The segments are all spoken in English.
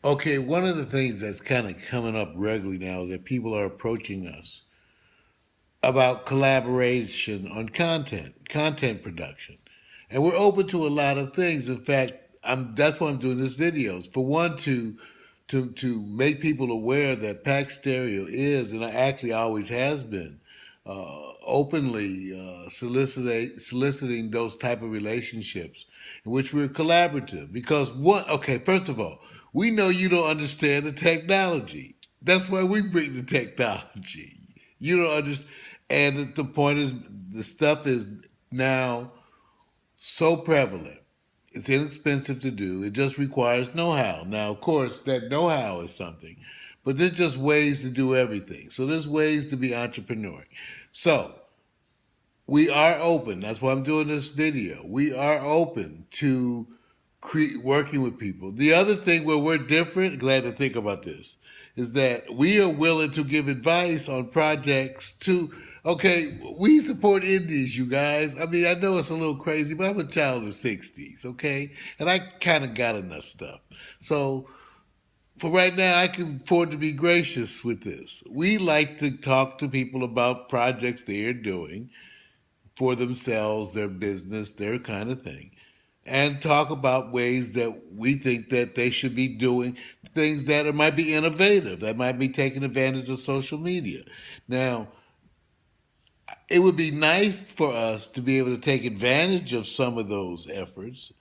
Okay, one of the things that's kind of coming up regularly now is that people are approaching us about collaboration on content production. And we're open to a lot of things. In fact, that's why I'm doing this videos. For one, to make people aware that Pack Stereo is, and actually always has been, openly soliciting those type of relationships in which we're collaborative. Because what? Okay, first of all, we know you don't understand the technology. That's why we bring the technology. You don't understand, and the point is, the stuff is now so prevalent. It's inexpensive to do. It just requires know-how. Now, of course, that know-how is something, but there's just ways to do everything. So there's ways to be entrepreneurial. So we are open. That's why I'm doing this video. We are open to working with people. The other thing where we're different, glad to think about this, is that we are willing to give advice on projects to. Okay, we support indies, you guys. I mean, I know it's a little crazy, but I'm a child of the '60s, okay, and I kind of got enough stuff. So for right now, I can afford to be gracious with this. We like to talk to people about projects they are doing for themselves, their business, their kind of thing, and talk about ways that we think that they should be doing things that might be innovative, that might be taking advantage of social media. Now, it would be nice for us to be able to take advantage of some of those efforts,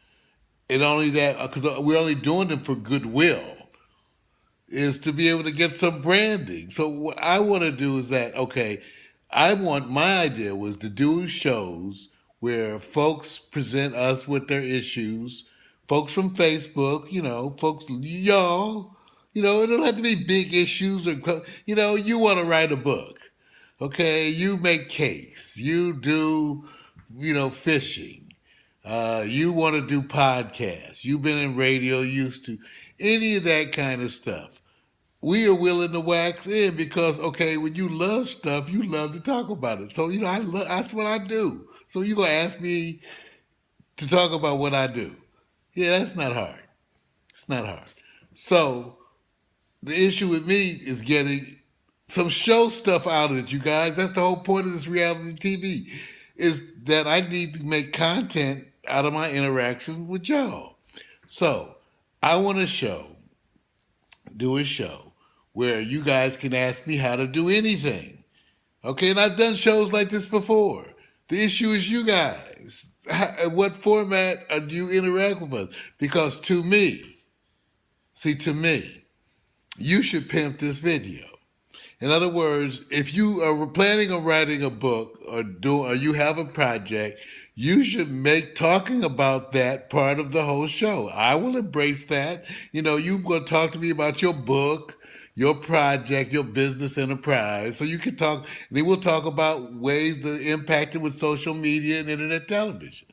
and only that because we're only doing them for goodwill, is to be able to get some branding. So what I want to do is that, okay, my idea was to do shows where folks present us with their issues, folks from Facebook, folks, y'all, it don't have to be big issues or, you want to write a book. Okay, you make cakes, you do, fishing, you want to do podcasts, you've been in radio, used to any of that kind of stuff. We are willing to wax in because, okay, when you love stuff, you love to talk about it. So that's what I do. So you gonna ask me to talk about what I do? Yeah, that's not hard. It's not hard. So the issue with me is getting some show stuff out of it, you guys. That's the whole point of this reality TV, is that I need to make content out of my interactions with y'all. So I want to do a show where you guys can ask me how to do anything. Okay, and I've done shows like this before. The issue is you guys. What format do you interact with us? Because to me, you should pimp this video. In other words, if you are planning on writing a book or you have a project, you should make talking about that part of the whole show. I will embrace that. You're going to talk to me about your book, your project, your business enterprise. So you can talk, then we'll talk about ways to impact it with social media and internet television.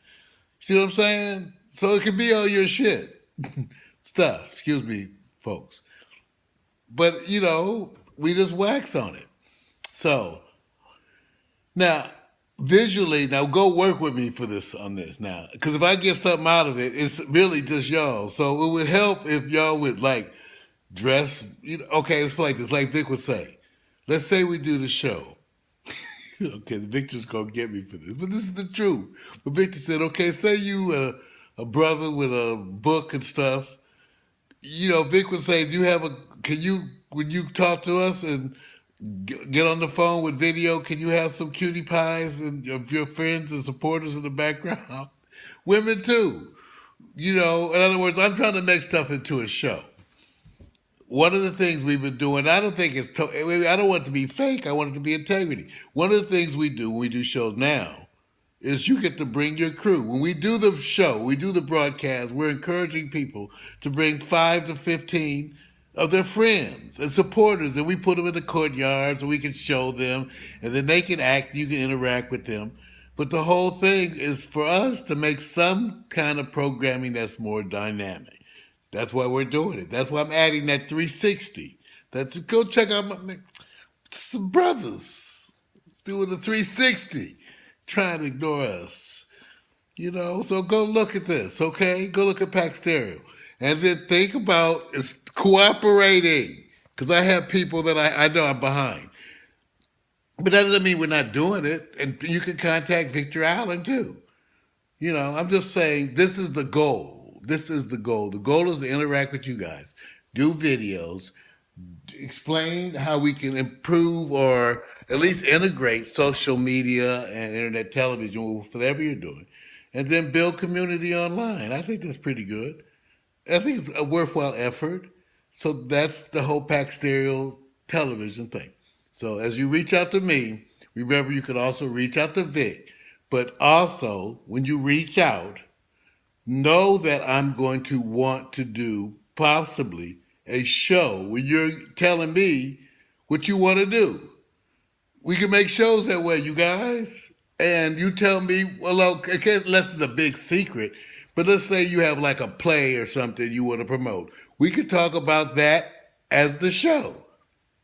See what I'm saying? So it can be all your shit stuff. Excuse me, folks. But, we just wax on it. So now, visually, now go work with me for this on this now, because if I get something out of it, it's really just y'all. So it would help if y'all would like dress. Okay, let's play like this. Like Vic would say, let's say we do the show. Okay, Victor's gonna get me for this, but this is the truth. But Victor said, okay, say you a brother with a book and stuff. Vic would say, do you have a? Can you when you talk to us and get on the phone with video? Can you have some cutie pies and of your friends and supporters in the background? Women too. In other words, I'm trying to make stuff into a show. One of the things we've been doing, I don't think I don't want it to be fake. I want it to be integrity. One of the things we do when we do shows now is you get to bring your crew. When we do the show, we do the broadcast, we're encouraging people to bring 5 to 15 of their friends and supporters, and we put them in the courtyard so we can show them, and then they can act, you can interact with them. But the whole thing is for us to make some kind of programming that's more dynamic. That's why we're doing it. That's why I'm adding that 360. That's go check out some brothers doing the 360, trying to ignore us. So go look at this, okay? Go look at Pack Stereo. And then think about is cooperating. Because I have people that I know I'm behind. But that doesn't mean we're not doing it. And you can contact Victor Allen too. I'm just saying this is the goal. This is the goal. The goal is to interact with you guys, do videos, explain how we can improve or at least integrate social media and internet television with whatever you're doing, and then build community online. I think that's pretty good. I think it's a worthwhile effort. So that's the whole Pack Stereo television thing. So as you reach out to me, remember you can also reach out to Vic. But also, when you reach out, know that I'm going to want to do possibly a show where you're telling me what you want to do. We can make shows that way, you guys. And you tell me, well, okay, unless it's a big secret, but let's say you have like a play or something you want to promote. We could talk about that as the show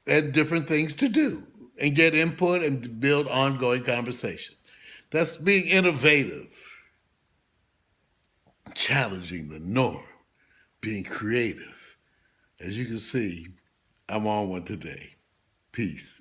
and different things to do and get input and build ongoing conversation. That's being innovative, challenging the norm, being creative. As you can see, I'm on one today. Peace.